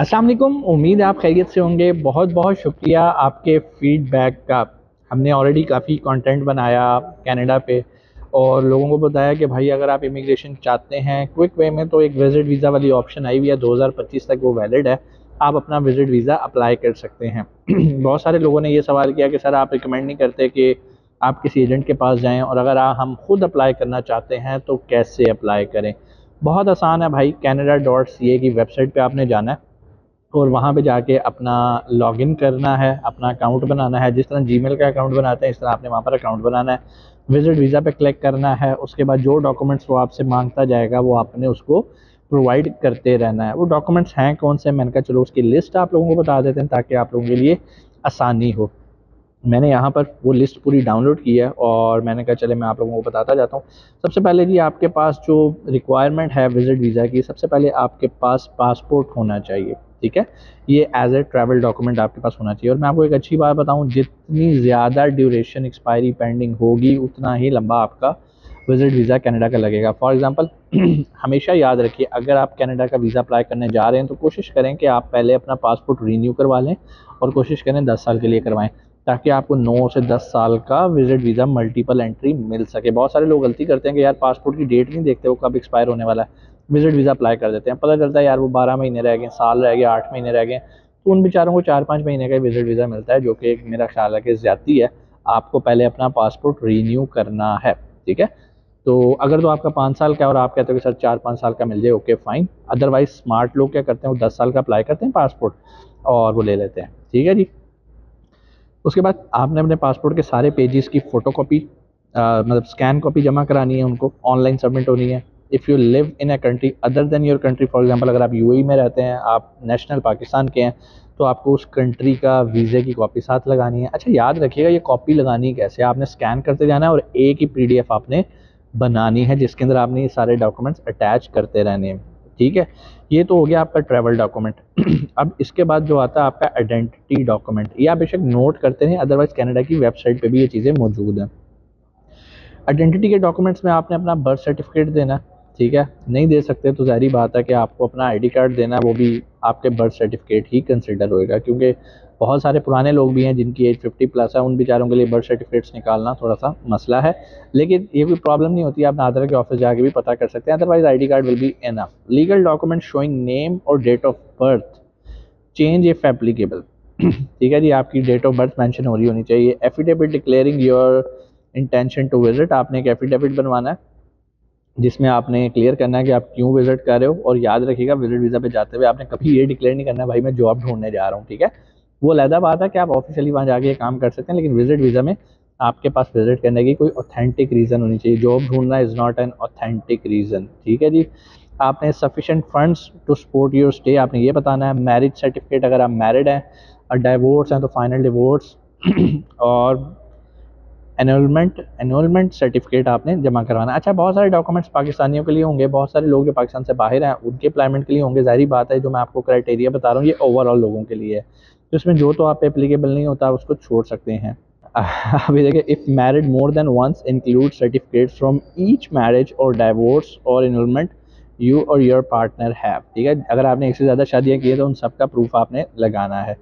अस्सलाम वालेकुम। उम्मीद है आप खैरियत से होंगे। बहुत बहुत शुक्रिया आपके फ़ीडबैक का। हमने ऑलरेडी काफ़ी कंटेंट बनाया कनाडा पे और लोगों को बताया कि भाई अगर आप इमिग्रेशन चाहते हैं क्विक वे में तो एक विज़िट वीज़ा वाली ऑप्शन आई हुई है, 2025 तक वो वैलिड है। आप अपना विज़िट वीज़ा अप्लाई कर सकते हैं। बहुत सारे लोगों ने ये सवाल किया कि सर आप रिकमेंड नहीं करते कि आप किसी एजेंट के पास जाएँ, और अगर हम खुद अप्लाई करना चाहते हैं तो कैसे अप्लाई करें। बहुत आसान है भाई, canada.ca की वेबसाइट पे आपने जाना है और वहाँ पे जाके अपना लॉगिन करना है, अपना अकाउंट बनाना है। जिस तरह जीमेल का अकाउंट बनाते हैं इस तरह आपने वहाँ पर अकाउंट बनाना है। विज़िट वीज़ा पे क्लिक करना है। उसके बाद जो डॉक्यूमेंट्स वो आपसे मांगता जाएगा वो आपने उसको प्रोवाइड करते रहना है। वो डॉक्यूमेंट्स हैं कौन से, मैंने कहा चलो उसकी लिस्ट आप लोगों को बता देते हैं ताकि आप लोगों के लिए आसानी हो। मैंने यहाँ पर वो लिस्ट पूरी डाउनलोड की है और मैंने कहा चले मैं आप लोगों को बताता जाता हूँ। सबसे पहले जी आपके पास जो रिक्वायरमेंट है विज़िट वीज़ा की, सबसे पहले आपके पास पासपोर्ट होना चाहिए। ठीक है, ये एज ए ट्रैवल डॉक्यूमेंट आपके पास होना चाहिए। और मैं आपको एक अच्छी बात बताऊँ, जितनी ज़्यादा ड्यूरेशन एक्सपायरी पेंडिंग होगी उतना ही लंबा आपका विज़िट वीज़ा कनाडा का लगेगा। फॉर एग्ज़ाम्पल हमेशा याद रखिए, अगर आप कनाडा का वीज़ा अप्लाई करने जा रहे हैं तो कोशिश करें कि आप पहले अपना पासपोर्ट रीन्यू करवा लें और कोशिश करें 10 साल के लिए करवाएं, ताकि आपको 9 से 10 साल का विज़िट वीज़ा मल्टीपल एंट्री मिल सके। बहुत सारे लोग गलती करते हैं कि यार पासपोर्ट की डेट नहीं देखते वो कब एक्सपायर होने वाला है, विज़िट वीज़ा अप्लाई कर देते हैं। पता चलता है यार वो 12 महीने रह गए, साल रह गया, 8 महीने रह गए, तो उन बेचारों को 4-5 महीने का विज़िट वीज़ा मिलता है, जो कि एक मेरा ख्याल है कि ज़्यादती है। आपको पहले अपना पासपोर्ट रीन्यू करना है। ठीक है, तो अगर तो आपका 5 साल का है और आप कहते हो कि सर 4-5 साल का मिल जाए, ओके फ़ाइन। अदरवाइज़ स्मार्ट लोग क्या करते हैं, वो 10 साल का अप्लाई करते हैं पासपोर्ट और वो ले लेते हैं। ठीक है जी। उसके बाद आपने अपने पासपोर्ट के सारे पेजेस की फ़ोटोकॉपी मतलब स्कैन कॉपी जमा करानी है, उनको ऑनलाइन सबमिट होनी है। If you live in a country other than your country, for example अगर आप यूएई में रहते हैं, आप नेशनल पाकिस्तान के हैं, तो आपको उस कंट्री का वीज़े की कॉपी साथ लगानी है। अच्छा याद रखिएगा ये कॉपी लगानी कैसे, आपने स्कैन करते जाना है और एक ही पीडीएफ आपने बनानी है जिसके अंदर आपने ये सारे डॉक्यूमेंट्स अटैच करते रहने हैं। ठीक है, ये तो हो गया आपका ट्रैवल डॉक्यूमेंट। अब इसके बाद जो आता है आपका आइडेंटिटी डॉक्यूमेंट, ये आप बेशक नोट करते हैं, अदरवाइज कनाडा की वेबसाइट पे भी ये चीज़ें मौजूद हैं। आइडेंटिटी के डॉक्यूमेंट्स में आपने अपना बर्थ सर्टिफिकेट देना है। ठीक है, नहीं दे सकते तो ज़ाहिर बात है कि आपको अपना आईडी कार्ड देना है, वो भी आपके बर्थ सर्टिफिकेट ही कंसिडर होएगा, क्योंकि बहुत सारे पुराने लोग भी हैं जिनकी एज 50 प्लस है, उन बेचारों के लिए बर्थ सर्टिफिकेट्स निकालना थोड़ा सा मसला है। लेकिन ये कोई प्रॉब्लम नहीं होती, आप नादरा के ऑफिस जाके भी पता कर सकते हैं, otherwise ID card will be enough. Legal document showing name और date of birth change if applicable. ठीक है जी, आपकी डेट ऑफ बर्थ मेंशन हो रही होनी चाहिए। Affidavit declaring your intention to visit, आपने एक एफिडेविट बनवाना है जिसमें आपने क्लियर करना है कि आप क्यों विजिट कर रहे हो। और याद रखिएगा विजिट वीज़ा पे जाते हुए आपने कभी ये डिक्लेयर नहीं करना भाई मैं जॉब ढूंढने जा रहा हूँ। ठीक है, वो अलहदा बात है कि आप ऑफिशियली वहाँ जाके काम कर सकते हैं, लेकिन विजिट वीज़ा में आपके पास विजिट करने की कोई ऑथेंटिक रीज़न होनी चाहिए। जॉब ढूंढना is not an authentic reason. ठीक है जी। आपने sufficient funds to support your stay, आपने ये बताना है। मैरिज सर्टिफिकेट अगर आप मैरिड हैं, और डाइवोर्स हैं तो फाइनल डिवोर्स और एनरोलमेंट सर्टिफिकेट आपने जमा करवाना है। अच्छा, बहुत सारे डॉक्यूमेंट्स पाकिस्तानियों के लिए होंगे, बहुत सारे लोग जो पाकिस्तान से बाहर हैं उनके अप्लाइमेंट के लिए होंगे। ज़ाहिर बात है जो मैं आपको क्राइटेरिया बता रहा हूँ ये ओवरऑल लोगों के लिए है, तो इसमें जो तो आप पे एप्लीकेबल नहीं होता उसको छोड़ सकते हैं। अभी देखिए, if married more than once include certificates from each marriage और डाइवोर्स और एनरोलमेंट यू और योर पार्टनर हैव। ठीक है, अगर आपने एक से ज़्यादा शादियाँ की है तो उन सब का प्रूफ आपने लगाना है।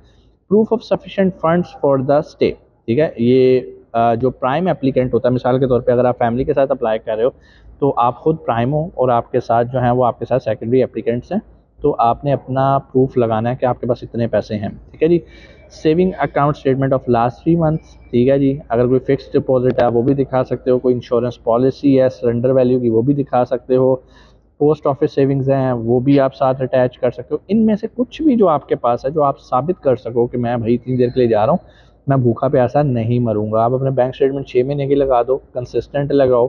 Proof of sufficient funds for the stay. ठीक है, ये जो प्राइम एप्लीकेंट होता है, मिसाल के तौर पे अगर आप फैमिली के साथ अप्लाई कर रहे हो तो आप खुद प्राइम हो और आपके साथ जो हैं वो आपके साथ सेकेंडरी एप्लीकेंट्स हैं, तो आपने अपना प्रूफ लगाना है कि आपके पास इतने पैसे हैं। ठीक है जी। Saving account statement of last 3 months. ठीक है जी, अगर कोई फिक्स डिपॉजिट है वो भी दिखा सकते हो, कोई इंश्योरेंस पॉलिसी है सरेंडर वैल्यू की वो भी दिखा सकते हो, पोस्ट ऑफिस सेविंग्स हैं वो भी आप साथ अटैच कर सकते हो। इनमें से कुछ भी जो आपके पास है, जो आप साबित कर सको कि मैं भाई इतनी देर के लिए जा रहा हूँ, मैं भूखा प्यासा नहीं मरूंगा। आप अपने बैंक स्टेटमेंट 6 महीने की लगा दो, कंसिस्टेंट लगाओ।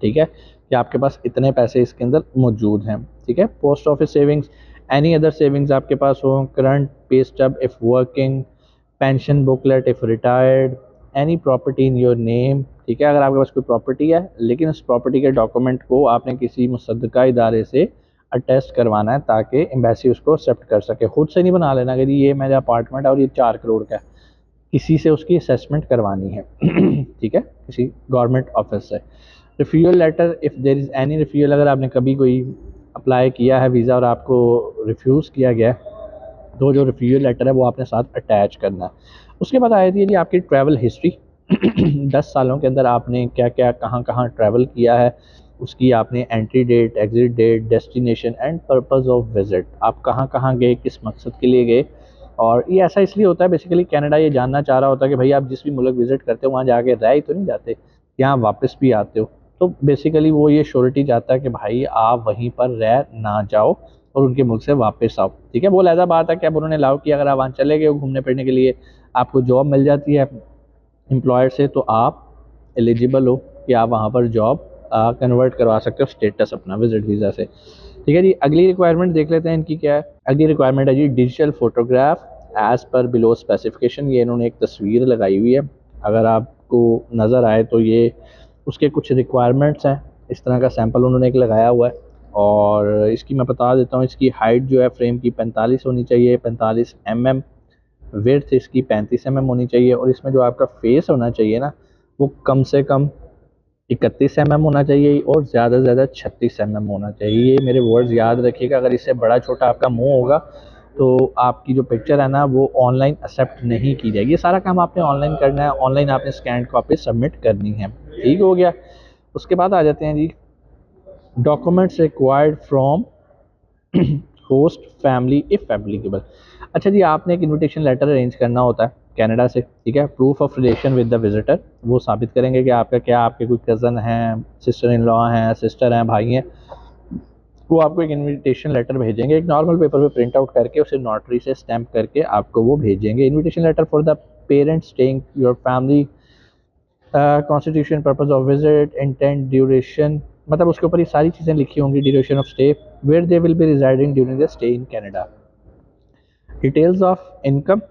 ठीक है, कि आपके पास इतने पैसे इसके अंदर मौजूद हैं। ठीक है, post office savings, any other savings आपके पास हो, current pay stub if working, pension booklet if retired, any property in your name. ठीक है, अगर आपके पास कोई प्रॉपर्टी है लेकिन उस प्रॉपर्टी के डॉक्यूमेंट को आपने किसी मुसद्दका इदारे से अटेस्ट करवाना है ताकि एम्बेसी उसको एक्सेप्ट कर सके। खुद से नहीं बना लेना कि जी ये मेरा अपार्टमेंट है और ये 4 करोड़ का है, किसी से उसकी असेसमेंट करवानी है। ठीक है, किसी गवर्नमेंट ऑफिस से। Refusal letter if there is any refusal, अगर आपने कभी कोई अप्लाई किया है वीज़ा और आपको रिफ्यूज़ किया गया है तो जो रिफ्यूजल लेटर है वो आपने साथ अटैच करना है। उसके बाद आ जाती है जी आपकी ट्रैवल हिस्ट्री। 10 सालों के अंदर आपने क्या क्या कहाँ कहाँ ट्रैवल किया है, उसकी आपने entry date, exit date, destination and purpose of visit, आप कहाँ कहाँ गए, किस मकसद के लिए गए। और ये ऐसा इसलिए होता है, बेसिकली कनाडा ये जानना चाह रहा होता है कि भाई आप जिस भी मुल्क विज़िट करते हो वहाँ जाके रह ही तो नहीं जाते, यहाँ वापस भी आते हो। तो बेसिकली वो ये श्योरिटी चाहता है कि भाई आप वहीं पर रह ना जाओ और उनके मुल्क से वापस आओ। ठीक है, वो लहजा बात है कि अब उन्होंने अलाउ किया, अगर आप वहाँ चले गए हो घूमने फिरने के लिए, आपको जॉब मिल जाती है एम्प्लॉयर से, तो आप एलिजिबल हो कि आप वहाँ पर जॉब कन्वर्ट करवा सकते हो स्टेटस अपना विजिट वीज़ा से। ठीक है जी, अगली रिक्वायरमेंट देख लेते हैं इनकी क्या है। अगली रिक्वायरमेंट है जी digital photograph as per below specification. ये इन्होंने एक तस्वीर लगाई हुई है, अगर आपको नज़र आए तो ये उसके कुछ रिक्वायरमेंट्स हैं। इस तरह का सैंपल उन्होंने एक लगाया हुआ है, और इसकी मैं बता देता हूँ। इसकी हाइट जो है फ्रेम की 45 होनी चाहिए, 45 mm। विड्थ इसकी 35 mm होनी चाहिए, और इसमें जो आपका फेस होना चाहिए ना, वो कम से कम 31 mm होना चाहिए, और ज़्यादा से ज़्यादा 36 mm होना चाहिए। ये मेरे वर्ड्स याद रखिएगा, अगर इससे बड़ा छोटा आपका मुंह होगा तो आपकी जो पिक्चर है ना वो ऑनलाइन एक्सेप्ट नहीं की जाएगी। ये सारा काम आपने ऑनलाइन करना है, ऑनलाइन आपने स्कैन कॉपी सबमिट करनी है। ठीक हो गया। उसके बाद आ जाते हैं जी documents required from host family if applicable. अच्छा जी, आपने एक इनविटेशन लेटर अरेंज करना होता है कनाडा से। ठीक है, proof of relation with the visitor, वो साबित करेंगे कि आपका क्या, आपके कोई कज़न हैं, सिस्टर इन लॉ हैं, सिस्टर हैं, भाई हैं, वो आपको एक इनविटेशन लेटर भेजेंगे, एक नॉर्मल पेपर पे प्रिंट आउट करके उसे नोटरी से स्टैम्प करके आपको वो भेजेंगे। Invitation letter for the parents staying your family, constitution, purpose of visit, intent, duration, मतलब उसके ऊपर ये सारी चीज़ें लिखी होंगी, duration of stay, where they will be residing during the stay in Canada, details of income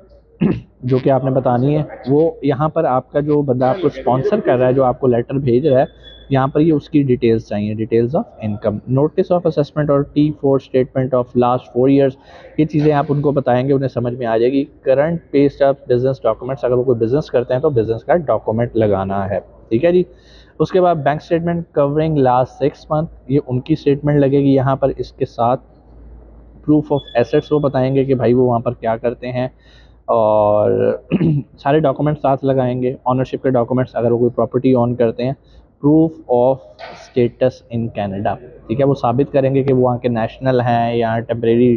जो कि आपने बतानी है। वो यहाँ पर आपका जो बंदा आपको स्पॉन्सर कर रहा है, जो आपको लेटर भेज रहा है, यहाँ पर ये उसकी डिटेल्स चाहिए, details of income, notice of assessment और T4 statement of last 4 years. ये चीज़ें आप उनको बताएंगे, उन्हें समझ में आ जाएगी। करंट पे स्टॉप, बिजनेस डॉक्यूमेंट्स, अगर वो कोई बिजनेस करते हैं तो बिजनेस का डॉक्यूमेंट लगाना है। ठीक है जी। उसके बाद bank statement covering last 6 month, ये उनकी स्टेटमेंट लगेगी यहाँ पर। इसके साथ प्रूफ ऑफ एसेट्स वो बताएंगे कि भाई वो वहाँ पर क्या करते हैं, और सारे डॉक्यूमेंट्स साथ लगाएंगे, ऑनरशिप के डॉक्यूमेंट्स अगर वो कोई प्रॉपर्टी ऑन करते हैं, proof of status in Canada. ठीक है, वो साबित करेंगे कि वो वहाँ के नेशनल हैं या टेम्परेरी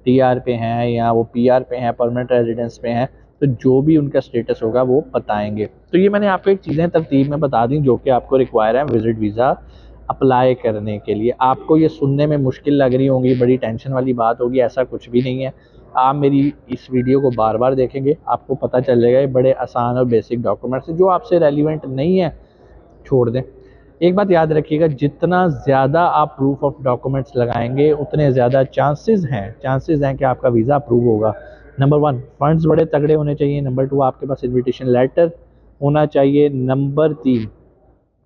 TR पे हैं या वो PR पे हैं, परमानेंट रेजिडेंस पे हैं, तो जो भी उनका स्टेटस होगा वो बताएंगे। तो ये मैंने आपको एक चीज़ें तरतीब में बता दी जो कि आपको रिक्वायर है विजिट वीज़ा अप्लाई करने के लिए। आपको ये सुनने में मुश्किल लग रही होंगी, बड़ी टेंशन वाली बात होगी, ऐसा कुछ भी नहीं है। आप मेरी इस वीडियो को बार बार देखेंगे, आपको पता चल जाएगा। ये बड़े आसान और बेसिक डॉक्यूमेंट्स हैं, जो आपसे रेलिवेंट नहीं है छोड़ दें। एक बात याद रखिएगा, जितना ज़्यादा आप प्रूफ ऑफ डॉक्यूमेंट्स लगाएंगे उतने ज़्यादा चांसेस हैं कि आपका वीज़ा अप्रूव होगा। नंबर 1, फंड्स बड़े तगड़े होने चाहिए। नंबर 2, आपके पास इन्विटेशन लेटर होना चाहिए। नंबर 3,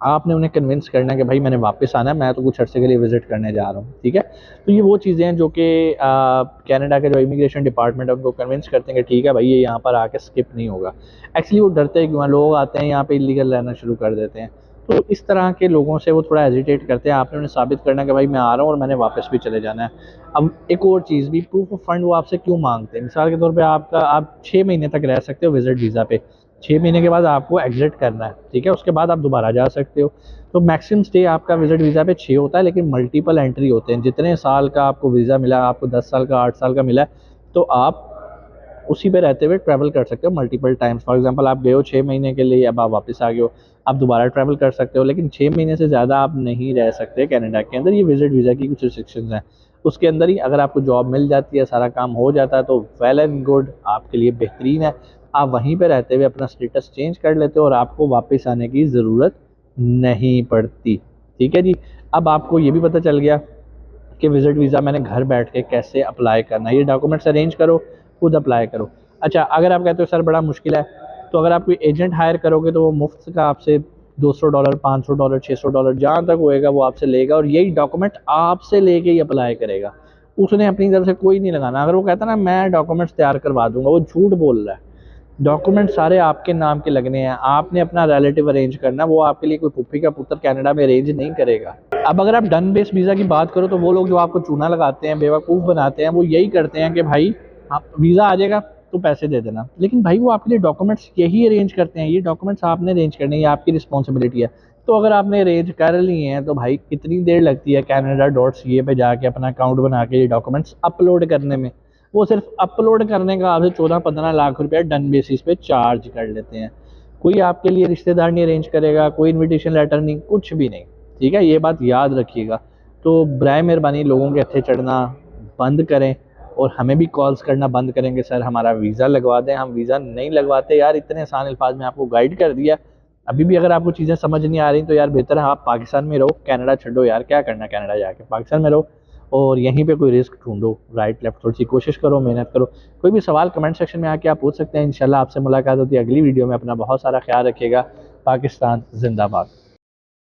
आपने उन्हें कन्विंस करना है कि भाई मैंने वापस आना है, मैं तो कुछ अर्से के लिए विजिट करने जा रहा हूँ। ठीक है, तो ये वो चीज़ें हैं जो कि कनाडा के जो इमिग्रेशन डिपार्टमेंट है उनको कन्विंस करते हैं कि ठीक है भाई ये यहाँ पर आके स्किप नहीं होगा। एक्चुअली वो डरते हैं, क्यों, लोग आते हैं यहाँ पे इलीगल रहना शुरू कर देते हैं, तो इस तरह के लोगों से वो थोड़ा हेजिटेट करते हैं। आपने उन्हें साबित करना है कि भाई मैं आ रहा हूँ और मैंने वापस भी चले जाना है। अब एक और चीज़ भी, प्रूफ ऑफ फंड वो आपसे क्यों मांगते हैं। मिसाल के तौर पे आप 6 महीने तक रह सकते हो विजिट वीज़ा पे, 6 महीने के बाद आपको एग्जिट करना है। ठीक है, उसके बाद आप दोबारा जा सकते हो। तो मैक्सिमम स्टे आपका विजिट वीज़ा पे 6 होता है, लेकिन मल्टीपल एंट्री होते हैं। जितने साल का आपको वीज़ा मिला, आपको 10 साल का, 8 साल का मिला है, तो आप उसी पे रहते हुए ट्रैवल कर सकते हो मल्टीपल टाइम्स। फॉर एग्जांपल आप गए हो 6 महीने के लिए, अब आप वापस आ गए हो, आप दोबारा ट्रैवल कर सकते हो, लेकिन 6 महीने से ज़्यादा आप नहीं रह सकते कनाडा के अंदर। ये विजिट वीज़ा की कुछ रिस्ट्रिक्शंस हैं। उसके अंदर ही अगर आपको जॉब मिल जाती है, सारा काम हो जाता है, तो वेल एंड गुड, आपके लिए बेहतरीन है। आप वहीं पे रहते हुए अपना स्टेटस चेंज कर लेते हो और आपको वापस आने की ज़रूरत नहीं पड़ती। ठीक है जी। अब आपको ये भी पता चल गया कि विजिट वीज़ा मैंने घर बैठ के कैसे अप्लाई करना है। ये डॉक्यूमेंट्स अरेंज करो, खुद अप्लाई करो। अच्छा, अगर आप कहते हो सर बड़ा मुश्किल है, तो अगर आप कोई एजेंट हायर करोगे तो वो मुफ्त का आपसे $200, $500, $600 जहाँ तक होएगा वो आपसे लेगा, और यही डॉक्यूमेंट आपसे लेके ही अप्लाई करेगा। उसने अपनी तरफ से कोई नहीं लगाना। अगर वो कहता ना मैं डॉक्यूमेंट्स तैयार करवा दूंगा, वो झूठ बोल रहा है। डॉक्यूमेंट सारे आपके नाम के लगने हैं, आपने अपना रिलेटिव अरेंज करना, वो आपके लिए कोई फूफी का पुत्र कनाडा में अरेंज नहीं करेगा। अब अगर आप डन बेस वीज़ा की बात करो, तो वो लोग जो आपको चूना लगाते हैं, बेवकूफ़ बनाते हैं, वो यही करते हैं कि भाई आप वीज़ा आ जाएगा तो पैसे दे देना, लेकिन भाई वो आपके लिए डॉक्यूमेंट्स यही अरेंज करते हैं, ये डॉक्यूमेंट्स आपने अरेंज करने, ये आपकी रिस्पॉन्सिबिलिटी है। तो अगर आपने अरेंज कर लिए हैं तो भाई कितनी देर लगती है canada.ca पे जाके अपना अकाउंट बना के ये डॉक्यूमेंट्स अपलोड करने में। वो सिर्फ अपलोड करने का आपसे 14-15 लाख रुपया डन बेसिस पे चार्ज कर लेते हैं। कोई आपके लिए रिश्तेदार नहीं अरेंज करेगा, कोई इनविटेशन लेटर नहीं, कुछ भी नहीं। ठीक है, ये बात याद रखिएगा। तो बराए मेहरबानी लोगों के हथे चढ़ना बंद करें, और हमें भी कॉल्स करना बंद करेंगे, सर हमारा वीज़ा लगवा दें। हम वीज़ा नहीं लगवाते यार, इतने आसान अल्फाज में आपको गाइड कर दिया। अभी भी अगर आपको चीज़ें समझ नहीं आ रही तो यार बेहतर है आप पाकिस्तान में रहो, कनाडा छोड़ो यार, क्या करना कनाडा जाके, पाकिस्तान में रहो और यहीं पे कोई रिस्क ढूंढो, राइट लेफ्ट थोड़ी सी कोशिश करो, मेहनत करो। कोई भी सवाल कमेंट सेक्शन में आके आप पूछ सकते हैं। इंशाल्लाह आपसे मुलाकात होती है अगली वीडियो में। अपना बहुत सारा ख्याल रखिएगा। पाकिस्तान जिंदाबाद।